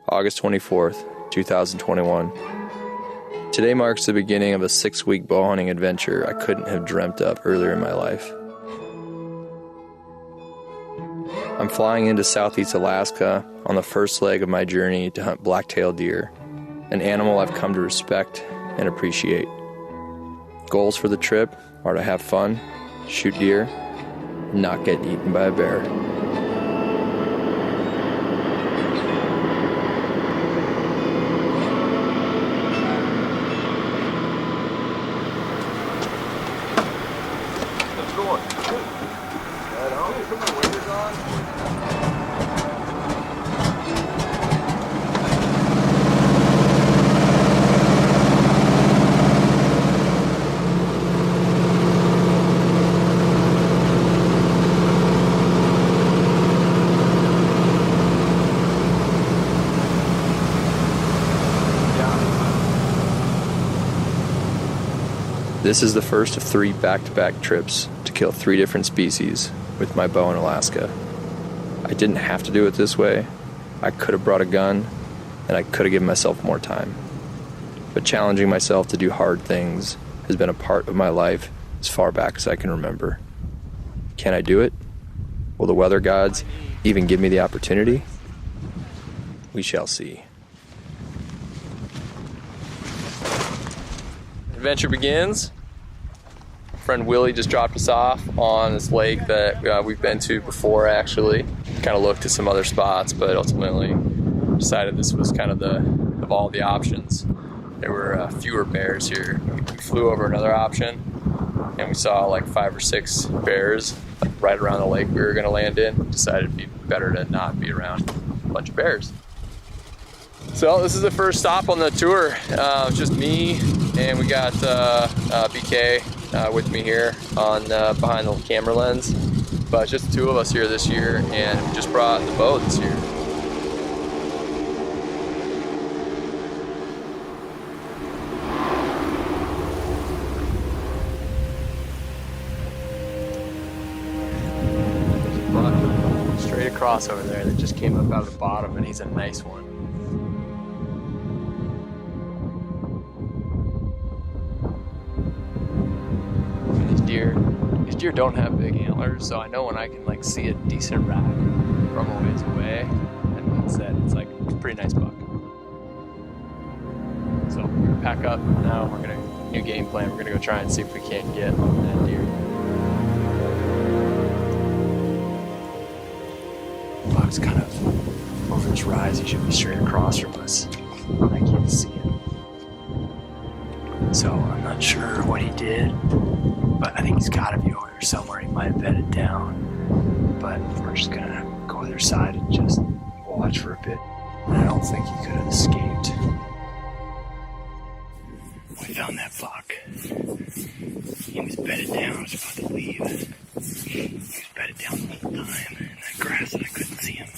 August 24th, 2021. Today marks the beginning of a 6-week bow hunting adventure I couldn't have dreamt up earlier in my life. I'm flying into southeast Alaska on the first leg of my journey to hunt black-tailed deer, an animal I've come to respect and appreciate. Goals for the trip are to have fun, shoot deer, and not get eaten by a bear. This is the first of 3 back-to-back trips to kill 3 different species with my bow in Alaska. I didn't have to do it this way. I could have brought a gun, and I could have given myself more time. But challenging myself to do hard things has been a part of my life as far back as I can remember. Can I do it? Will the weather gods even give me the opportunity? We shall see. Adventure begins. Friend Willie just dropped us off on this lake that we've been to before, actually. Kind of looked at some other spots, but ultimately decided this was kind of of all the options. There were fewer bears here. We flew over another option and we saw like 5 or 6 bears right around the lake we were going to land in. Decided it'd be better to not be around a bunch of bears. So this is the first stop on the tour. It's just me, and we got BK with me here on behind the camera lens. But just the 2 of us here this year, and we just brought the bow this year. There's a buck straight across over there that just came up out of the bottom, and he's a nice one. These deer don't have big antlers, so I know when I can like see a decent rack from a ways away, that means that it's like a pretty nice buck. So we're gonna pack up now. We're gonna new game plan. We're gonna go try and see if we can't get that deer. Buck's kind of over this rise. He should be straight across from us. I can't see him, so I'm not sure what he did. But I think he's got to be over there somewhere. He might have bedded down. But we're just going to go to their side and just watch for a bit. I don't think he could have escaped. We found that buck. He was bedded down. I was about to leave. He was bedded down the whole time in that grass, and I couldn't see him.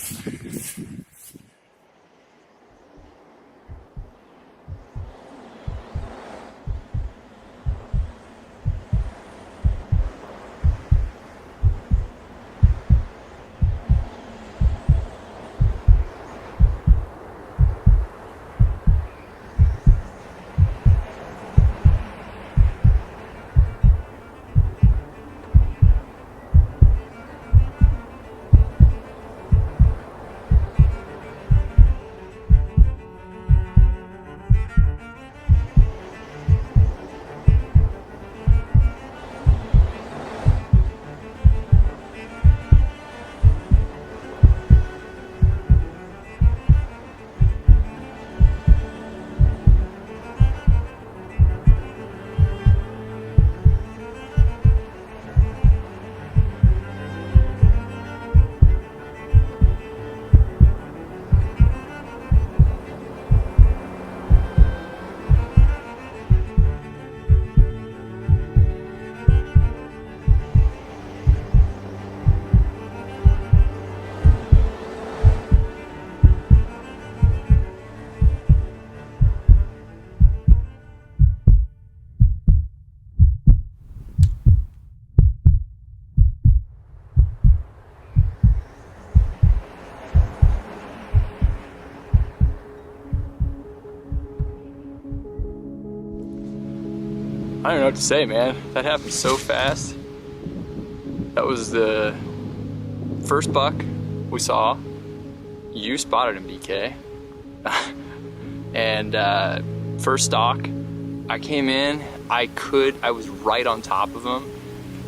I don't know what to say, man. That happened so fast. That was the first buck we saw. You spotted him, BK. And first stalk, I came in, I was right on top of him,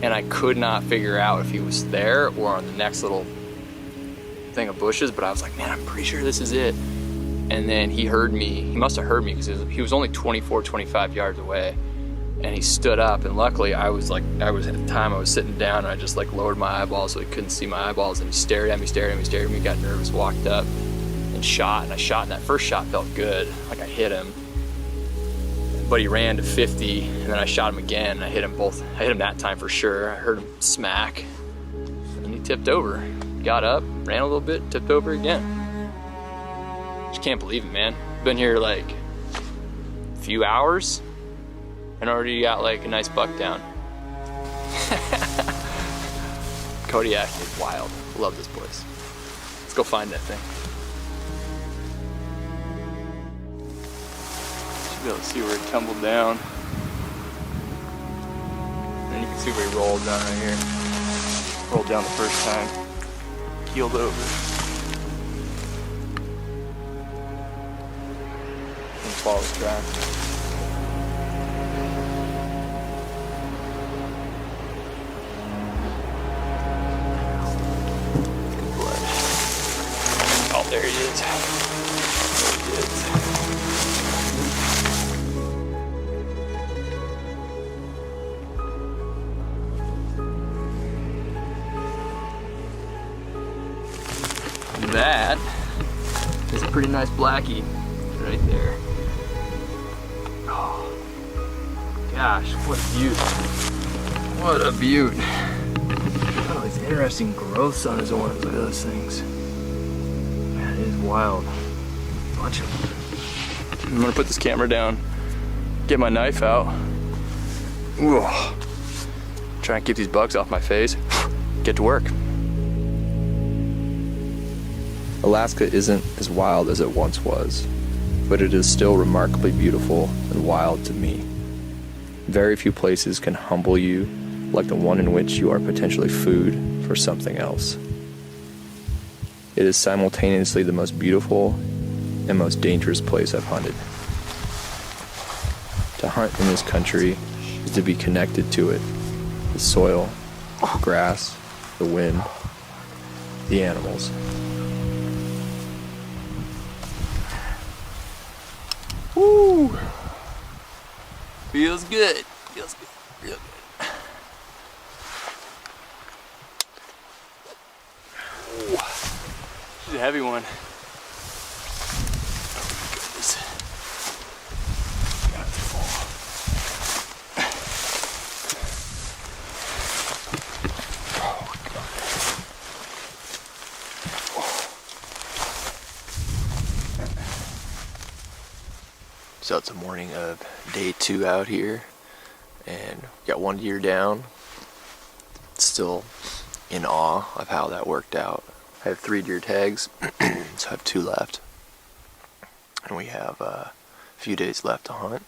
and I could not figure out if he was there or on the next little thing of bushes, but I was like, man, I'm pretty sure this is it. And then he heard me, he must have heard me, because he was only 24, 25 yards away. And he stood up, and luckily I was at the time I was sitting down, and I just like lowered my eyeballs so he couldn't see my eyeballs, and he stared at me, got nervous, walked up and shot, and that first shot felt good, like I hit him. But he ran to 50, and then I shot him again, and I hit him that time for sure. I heard him smack, and he tipped over. Got up, ran a little bit, tipped over again. Just can't believe it, man. Been here like a few hours, and already got like a nice buck down. Kodiak is wild. Love this place. Let's go find that thing. Should be able to see where it tumbled down. And you can see where he rolled down right here. Rolled down the first time. Keeled over. And follow the track. There he is. There he is. That is a pretty nice blackie right there. Oh, gosh, what a beaut. What a beaut. Look at all these interesting growths on his horns. Look at those things. It is wild. Bunch of them. I'm gonna put this camera down, get my knife out. Ooh. Try and keep these bugs off my face. Get to work. Alaska isn't as wild as it once was, but it is still remarkably beautiful and wild to me. Very few places can humble you like the one in which you are potentially food for something else. It is simultaneously the most beautiful and most dangerous place I've hunted. To hunt in this country is to be connected to it. The soil, the grass, the wind, the animals. Woo! Feels good. Feels good. Real good. She's a heavy one. Oh my goodness. Got it full. Oh god. So it's the morning of day 2 out here, and got one deer down. Still in awe of how that worked out. I have 3 deer tags, so I have 2 left. And we have a few days left to hunt.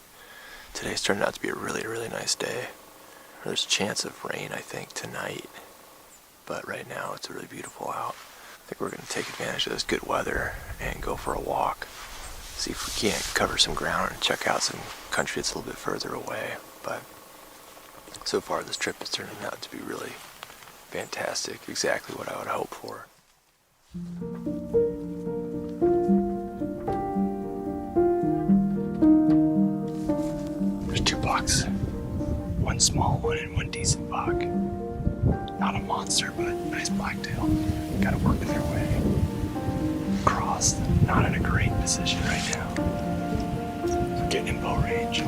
Today's turned out to be a really, really nice day. There's a chance of rain, I think, tonight. But right now, it's really beautiful out. I think we're going to take advantage of this good weather and go for a walk. See if we can't cover some ground and check out some country that's a little bit further away. But so far, this trip is turning out to be really fantastic. Exactly what I would hope for. There's 2 bucks. One small one and one decent buck. Not a monster, but nice blacktail. Gotta work their way across. Not in a great position right now. So getting in bow range.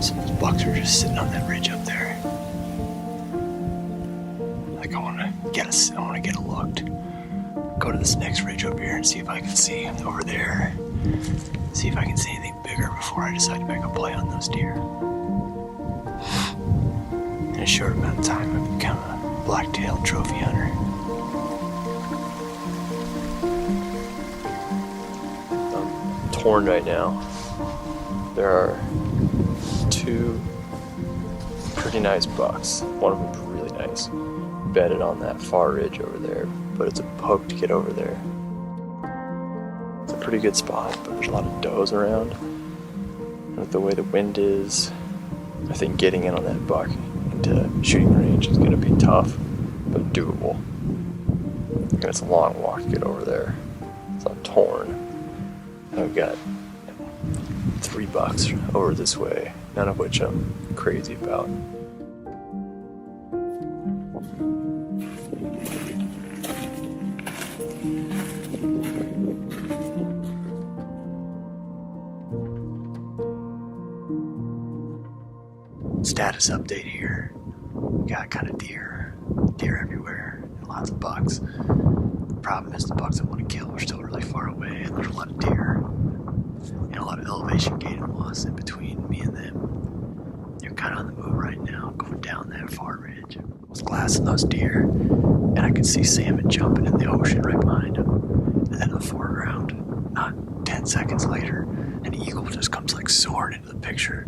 Some of those bucks are just sitting on that ridge up there. Like I want to get a look. Go to this next ridge up here and see if I can see over there. See if I can see anything bigger before I decide to make a play on those deer. In a short amount of time, I've become a black-tailed trophy hunter. I'm torn right now. there are two pretty nice bucks. One of them's really nice, bedded on that far ridge over there, but it's a poke to get over there. It's a pretty good spot, but there's a lot of does around. And with the way the wind is, I think getting in on that buck into shooting range is going to be tough, but doable. And it's a long walk to get over there. So I'm torn. I've got 3 bucks over this way, none of which I'm crazy about. Status update here. We got kind of deer everywhere, and lots of bucks. The problem is the bucks I want to kill are still really far away, and there's a lot of deer and a lot of elevation gain and loss in between me and them. They're kind of on the move right now, going down that far ridge. I was glassing those deer, and I could see salmon jumping in the ocean right behind them. And then in the foreground, not 10 seconds later, an eagle just comes like soaring into the picture,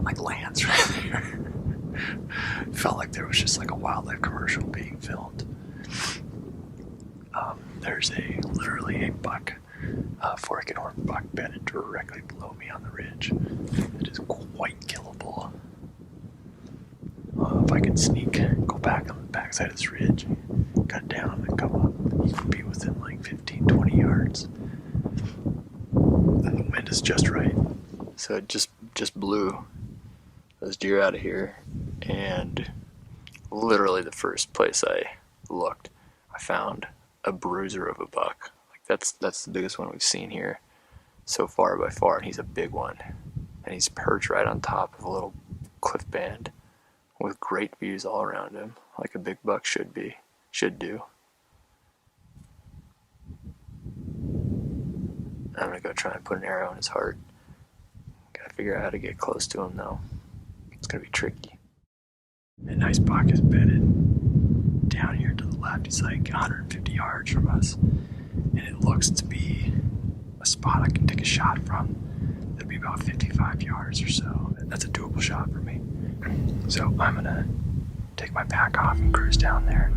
like lands right there. Felt like there was just like a wildlife commercial being filmed. There's literally a buck, fork and horn buck bedded directly below me on the ridge. It is quite killable. If I could sneak, go back on the backside of this ridge, cut down and come up, he would be within like 15-20 yards. And the wind is just right. So it just blew those deer out of here, and literally the first place I looked, I found a bruiser of a buck. Like that's the biggest one we've seen here so far by far, and he's a big one, and he's perched right on top of a little cliff band with great views all around him, like a big buck should do. I'm gonna go try and put an arrow in his heart. Gotta figure out how to get close to him though. It's gonna be tricky. A nice buck is bedded down here to the left. He's like 150 yards from us, and it looks to be a spot I can take a shot from. It'll be about 55 yards or so. That's a doable shot for me. So I'm gonna take my pack off and cruise down there.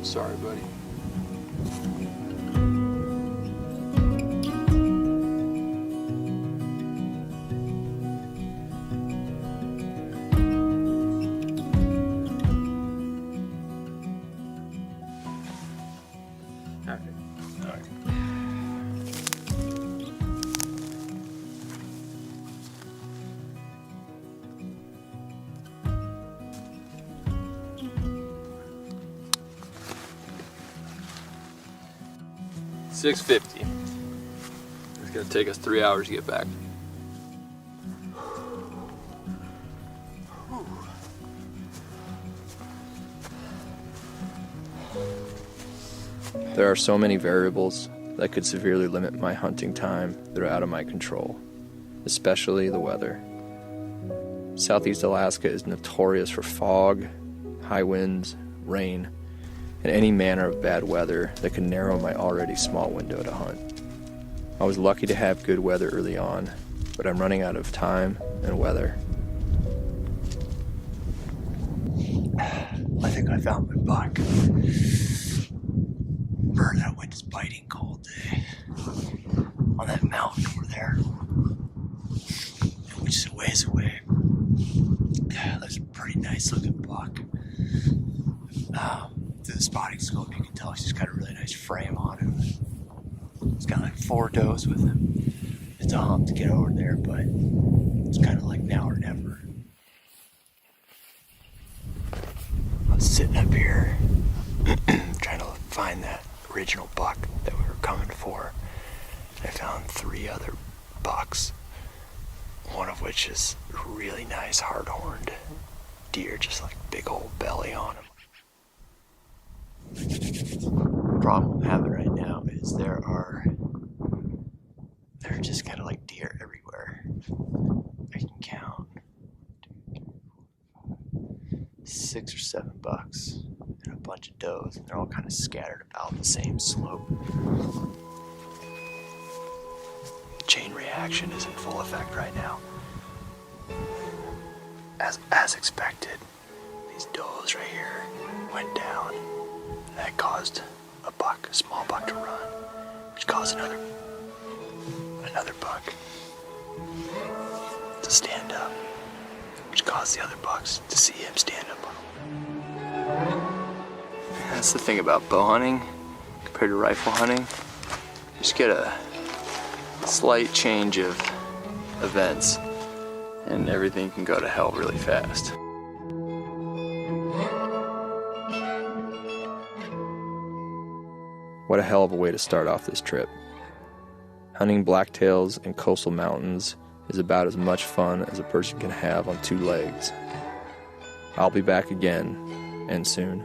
Sorry, buddy. 6:50. It's gonna take us 3 hours to get back. There are so many variables that could severely limit my hunting time that are out of my control, especially the weather. Southeast Alaska is notorious for fog, high winds, rain, and any manner of bad weather that can narrow my already small window to hunt. I was lucky to have good weather early on, but I'm running out of time and weather. I think I found my buck. Burn, that wind is biting cold day. On that mountain over there, which is a ways away. There's a pretty nice looking buck. Through the spotting scope, you can tell he's got a really nice frame on him. He's got like 4 does with him. It's a hump to get over there, but it's kind of like now or never. I was sitting up here trying to find that original buck that we were coming for. I found 3 other bucks, one of which is a really nice hard-horned deer, just like big old belly on him. The problem I'm having right now is there are just kind of like deer everywhere. I can count 6 or 7 bucks and a bunch of does, and they're all kind of scattered about the same slope. Chain reaction is in full effect right now. As expected, these does right here went down. That caused a small buck to run, which caused another buck to stand up, which caused the other bucks to see him stand up. That's the thing about bow hunting compared to rifle hunting. You just get a slight change of events and everything can go to hell really fast. What a hell of a way to start off this trip. Hunting blacktails in coastal mountains is about as much fun as a person can have on 2 legs. I'll be back again, and soon.